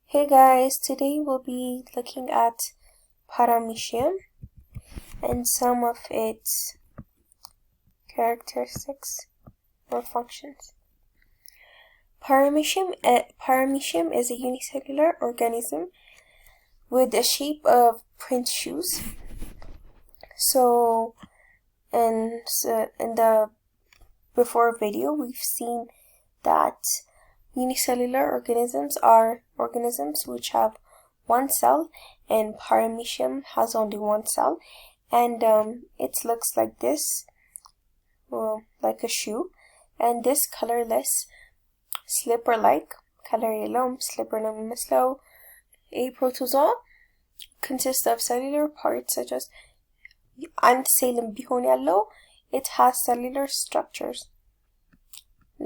Hey guys, today we'll be looking at Paramecium and some of its characteristics or functions. Paramecium is a unicellular organism with the shape of print shoes. So in the before video, we've seen that unicellular organisms are organisms which have one cell, and Paramecium has only one cell, and it looks like this, like a shoe, and this colorless slipper-like color የለውም slipper ነው የሚመስለው. A protozoa consists of cellular parts such as አንድ ሴልም ቢሆን ያለው it has cellular structures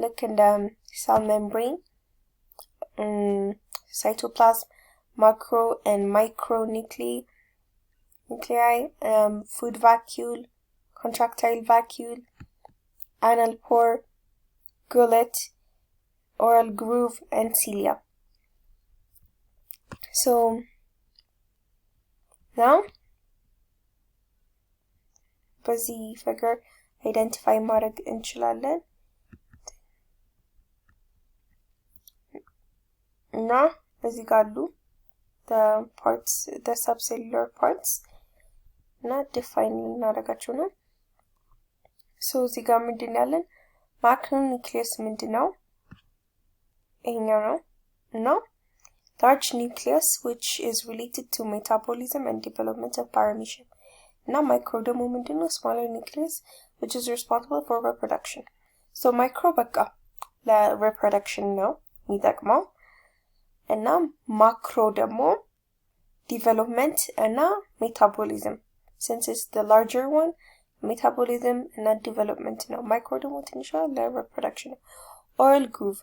like in the cell membrane, cytoplasm, macro and micronuclei, food vacuole, contractile vacuole, anal pore, gullet, oral groove, and cilia. So now በዚህ figure identify ማድረግ እንችላለን. እና እዚህ ጋር አሉ the subcellular parts እና define እናደርጋቸው ነው. so እዚህ ጋር ምንድን ያለን macronucleus ምንድን ነው? ይሄኛው ነው እና large nucleus which is related to metabolism and development of paramecium. እና micro ደግሞ ምንድን ነው? smaller nucleus which is responsible for reproduction. so micro በቃ ለreproduction ነው የሚጠቅመው, እና ማክሮ ደግሞ development እና metabolism. since it's the larger one, metabolism እና development ነው. micro ደግሞ ትንሿ ለreproduction. oral groove,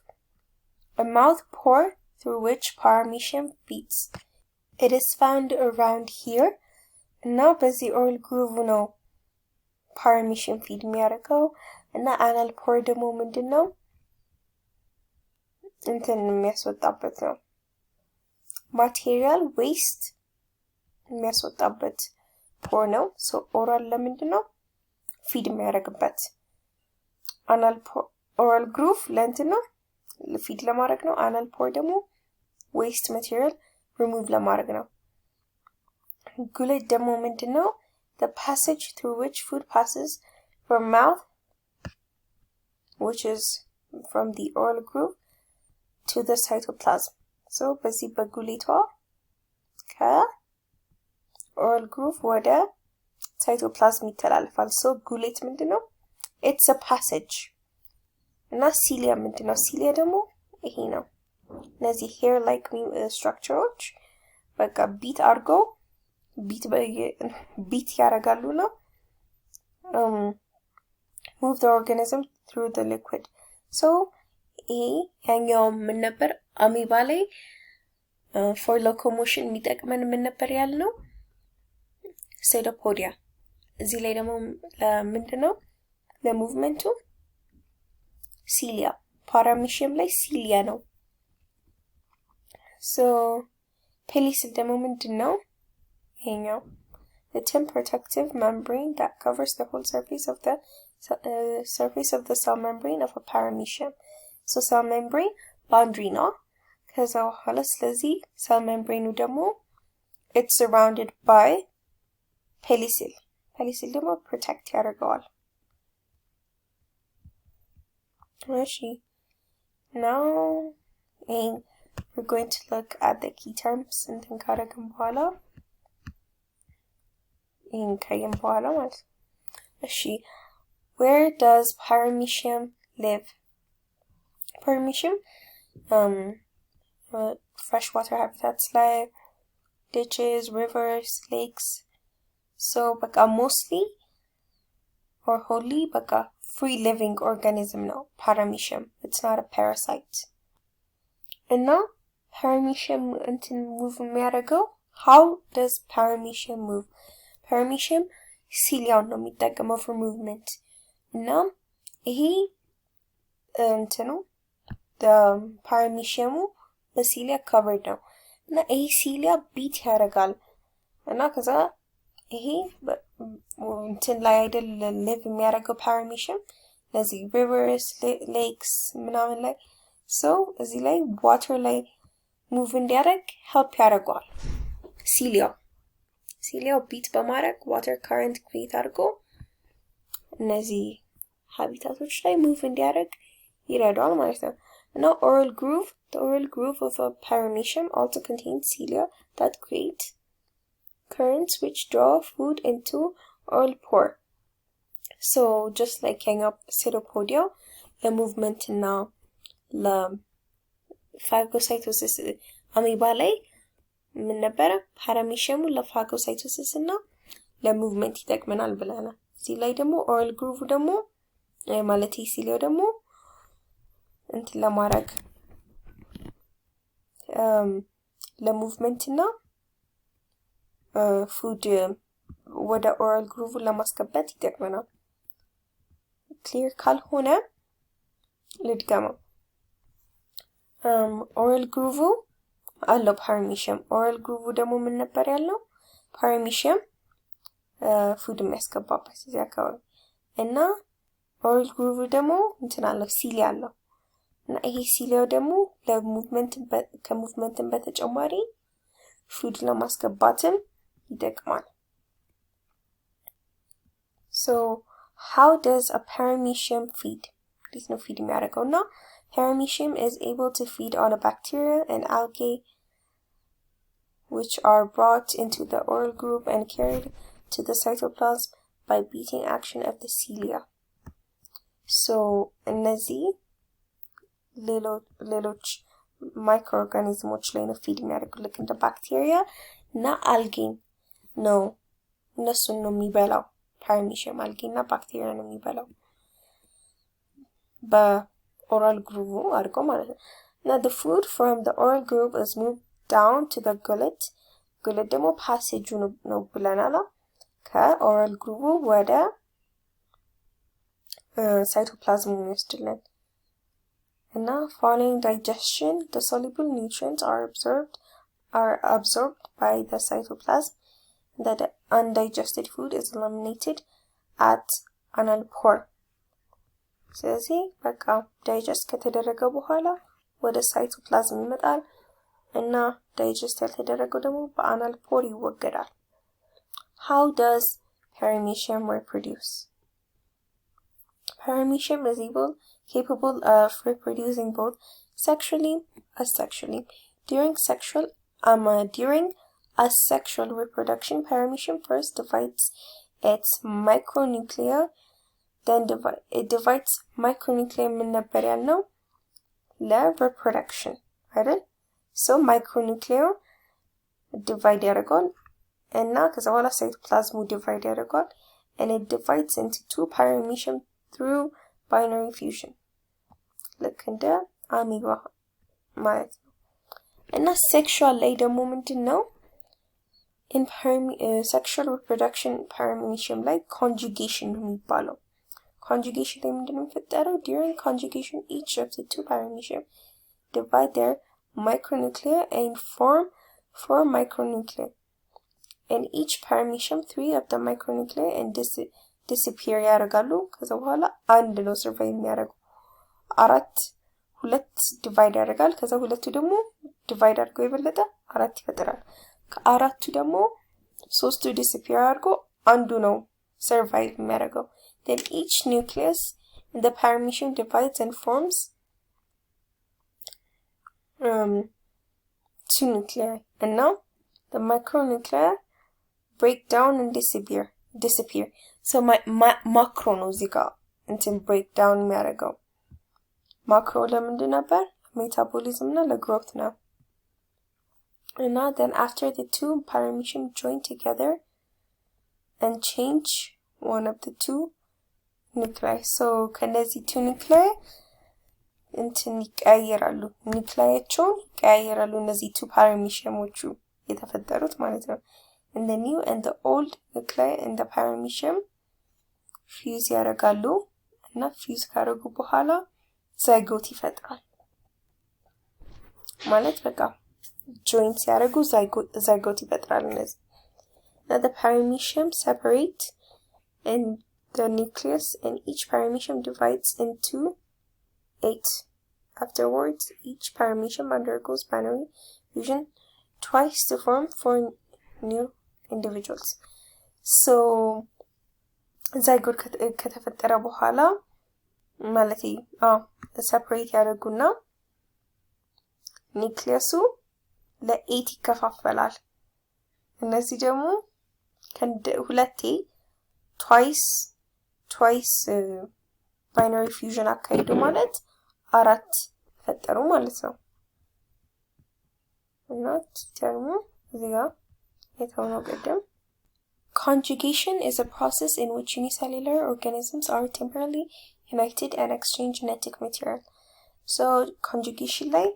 a mouth pore through which paramecium feeds. it is found around here. እና በዚህ oral groove ነው paramecium feed የሚያደርገው. እና anal pore ደግሞ ምንድን ነው? እንትን የሚያስወጣበት ነው, material waste የሚያስወጣበት ፖር ነው. so oral ለምንድን ነው? feed የሚያደርግበት. oral groove ለእንትን ነው, feed ለማድረግ ነው. anal pore ደግሞ waste material remove ለማድረግ ነው. gullet ደግሞ ምንድን ነው? the passage through which food passes from mouth, which is from the oral groove, to the cytoplasm. so በዚህ በጉሌቷ ከኦራል ግሩቭ ወደ ሳይቶፕላዝም ይተላለፋል. so ጉሌት ምንድን ነው? it's a passage. እና ሲሊያ ምንድን ነው? ሲሊያ ደግሞ ይሄ ነው. እነዚህ hair like structures በቃ ቢት አድርገው ቢት ያደርጋሉ ነው move the organism through the liquid. so ይሄ ያኛው ምን ነበር? አሚባ ላይ for locomotion የሚጠቅመን ምን ነበር ያልነው? ሴሎፖዲያ. እዚህ ላይ ደግሞ ለምንድን ነው? ለሙቭመንቱ ሲሊያ. ፓራሚሺየም ላይ ሲሊያ ነው. so ፔሊሲል ደግሞ ምንድን ነው? ይሄኛው the thin protective membrane that covers the whole surface of the cell membrane of a paramecium. so cell membrane boundary ነው. ከዛ በኋላ ስለዚህ cell membrane ደግሞ it's surrounded by ፔሊሲል. ፔሊሲል ደግሞ protect ያደርገዋል. እሺ, now we're going to look at the key terms እንትን ካደረግን በኋላ ይህን ካየን በኋላ ማለት ነው. እሺ, where does paramecium live? paramecium freshwater habitats like ditches, rivers, lakes. so በቃ mostly or wholly በቃ free living organism ነው paramecium. it's not a parasite. እና paramecium እንትን move የሚያደርገው, how does paramecium move? paramecium ሲሊያውን ነው የሚጠቀመው for movement. እና ይሄ እንትኑ the paramecium በሲሊያ covered ነው. እና ይሄ ሲሊያ ቢት ያደርጋል እና ከዛ ይሄ እንትን ላይ አይደል ሊቭ የሚያደርገው ፓራሚሽም ለዚህ ሪቨርስ ሌክስ ምናምን ላይ so እዚህ ላይ ዋተር ላይ ሙቭ እንዲያደርግ ሄልፕ ያደርገዋል ሲሊያው ቢት በማድረግ ዋተር ካረንት ክሬት አድርጎ እነዚህ ሃቢታቶች ላይ ሙቭ እንዲያደርግ ይረዳዋል ማለት ነው እና the oral groove of a paramecium also contains cilia that create currents which draw food into oral pore so just like pseudopodia the movement now the phagocytosis amoeba ላይ ምን ነበር paramecium ለphagocytosis እና ለmovement ይጠቅመናል ብለናል እዚህ ላይ ደግሞ oral groove ደግሞ ማለት ሲሊያው ደግሞ እንት ለማድረግ ለmovement እና ፉድ ወደ oral groove ለማስገባት ይጠቅመናል ክሊር ካልሆነ ልድገመው oral groove አለው paramecium oral groove ደግሞ ምን ነበር ያለው paramecium ፉድ የሚያስገባበት እዚህ አካባቢ እና oral groove ደግሞ እንትን አለው ሲሊያ አለው እና ይሄ ሲሊያው ደግሞ ከሙቭመንት በተጨማሪ ፉድ ለማስገባትም ይጠቅማል so how does a paramecium feed this no feed የሚያደርገው እና paramecium is able to feed on a bacteria and algae which are brought into the oral groove and carried to the cytoplasm by beating action of the cilia so እነዚህ ሌሎች ማይክሮኦርጋኒዝሞች ላይ ነው ፊድ የሚያደርጉት ልክ እንደ ባክቴሪያ እና አልጌን ነው እነሱን ነው የሚበላው paramecium algae እና ባክቴሪያ ነው የሚበላው በኦራል ግሩቭ አድርጎ ማለት ነው now the food from the oral groove is moved down to the gullet ደግሞ ፓሴጁ ነው ብለናል ከኦራል ግሩቭ ወደ cytoplasm ይወስድልን እና following digestion the soluble nutrients are absorbed by the cytoplasm that undigested food is eliminated at anal pore ስለዚህ በቃ ዳይጀስት ከተደረገ በኋላ ወደ ሳይቶፕላዝም ይመጣል እና ዳይጀስት ያልተደረገው ደግሞ በአናል ፖር ይወገዳል how does paramecium reproduce paramecium is capable of reproducing both sexually and asexually during asexual reproduction paramecium first divides its micronuclei then it divides micronuclei ምን ነበር ያልነው ለreproduction አይደል so micronuclei divide ያደርጋል እና ከዛ በኋላ cytoplasm divide ያደርጋል and it divides into two paramecium through binary fusion ልክ እንደ አሚባ ማለት ነው እና sexual ላይ ደግሞ ምንድነው in sexual reproduction paramecium ላይ conjugation ነው የሚባለው conjugation ላይ ምንድነው የሚፈጠረው during conjugation each of the two paramecium divide their micronuclei and form 4 micronuclei in each paramecium 3 of the micronuclei and disappear ያደርጋሉ ከዛ በኋላ አንድ ነው ሰርቫይቭ የሚያደርገው ሁለት ዲቫይድ ያደርጋል ከዛ ሁለቱ ደግሞ ዲቫይድ አድርገው የበለጠ አራት ይፈጥራል ከአራቱ ደግሞ ሶስቱ disappear አድርጎ አንዱ ነው ሰርቫይቭ የሚያደርገው then each nucleus in the paramecium divides and forms two nuclei and now the micronuclei break down and disappear so macro ነው እዚህ ጋር እንትን break down የሚያደርገው macro ለምንድን ነበር metabolism እና ለgrowth ነው and now then after the two paramecium join together and change one of the two nuclei so ከነዚህ two nuclei እንትን ይቀያየራሉ ኒውክሊያቸውን ይቀያየራሉ እነዚህ two parameciumዎቹ የተፈጠሩት ማለት ነው and the new and the old nuclei in the paramecium fuse ያደርጋሉ እና fuse ካደረጉ በኋላ zygote ይፈጥራል ማለት በቃ join ሲያደርጉ zygote ይፈጥራሉ እነዚህ Now the paramecium separate in the nucleus and each paramecium divides into 8. Afterwards, each paramecium undergoes binary fusion twice to form 4 new individuals. So, zygote ከተፈጠረ በኋላ ማለት separate ያደርጉና ኒውክሊየሱ ለ8 ይከፋፈላል እነዚህ ደግሞ ሁለቴ twice binary fusion አካሄዱ ማለት 4 ፈጠሩ ማለት ነው እና ተርሙ እዚጋ የተሆነው ቀደም Conjugation is a process in which unicellular organisms are temporarily united and exchange genetic material. So conjugation ላይ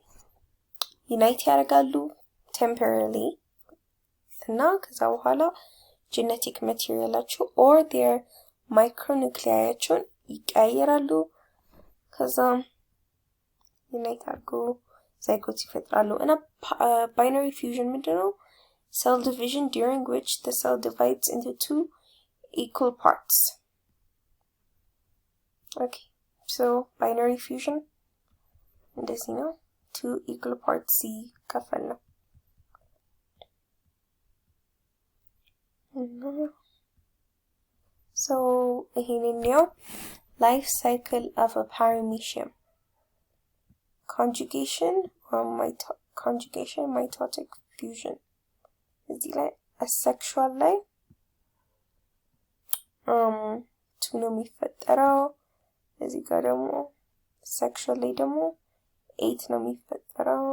unite ያደርጋሉ temporarily እና ከዛ በኋላ genetic materialቸው or their micronucleiያቸውን ይቀያየራሉ ከዛ unite አድርጎ zygote ይፈጥራሉ እና binary fusion ምንድነው cell division during which the cell divides into 2 equal parts. Okay, so binary fusion እንደዚህ ነው 2 equal parts ሲከፈል ነው So ይሄንን ነው life cycle of a paramecium conjugation or mitotic fusion እዚህ ላይ asexual ላይ two ነው የሚፈጠረው እዚህ ጋር ደግሞ sexual ላይ ደግሞ 8 ነው የሚፈጠረው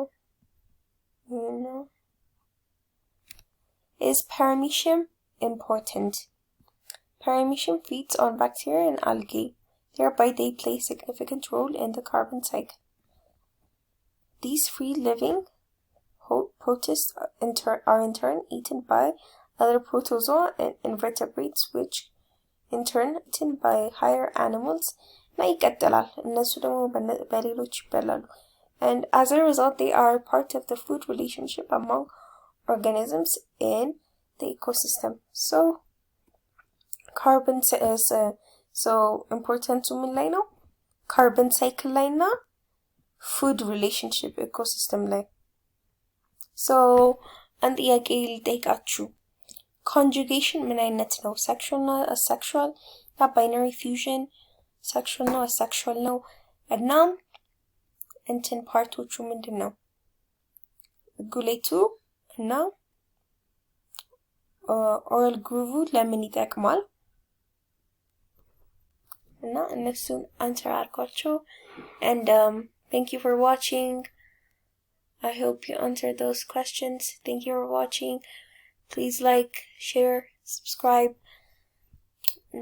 Is Paramecium important? Paramecium feeds on bacteria and algae. Thereby they play a significant role in the carbon cycle. These free-living protists are in turn eaten by other protozoa and invertebrates, which in turn eaten by higher animals. And as a result, they are part of the food relationship among organisms in the ecosystem. So, carbon is so important to me now. Carbon cycle line na food relationship ecosystem line. So, and the again take achu. Conjugation ምን አይነት ነው? Sexual ነው, asexual, na binary fusion, sexual ነው, asexual ነው. እና እንትን ፓርቶቹ ምንድነው? ጉሌቱ እና oral groove ለምን ይጠቅማል? እና እነሱን answer አድርጓቸው and thank you for watching. I hope you answered those questions. Thank you for watching. Please like, share, subscribe.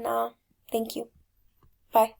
No, thank you. Bye.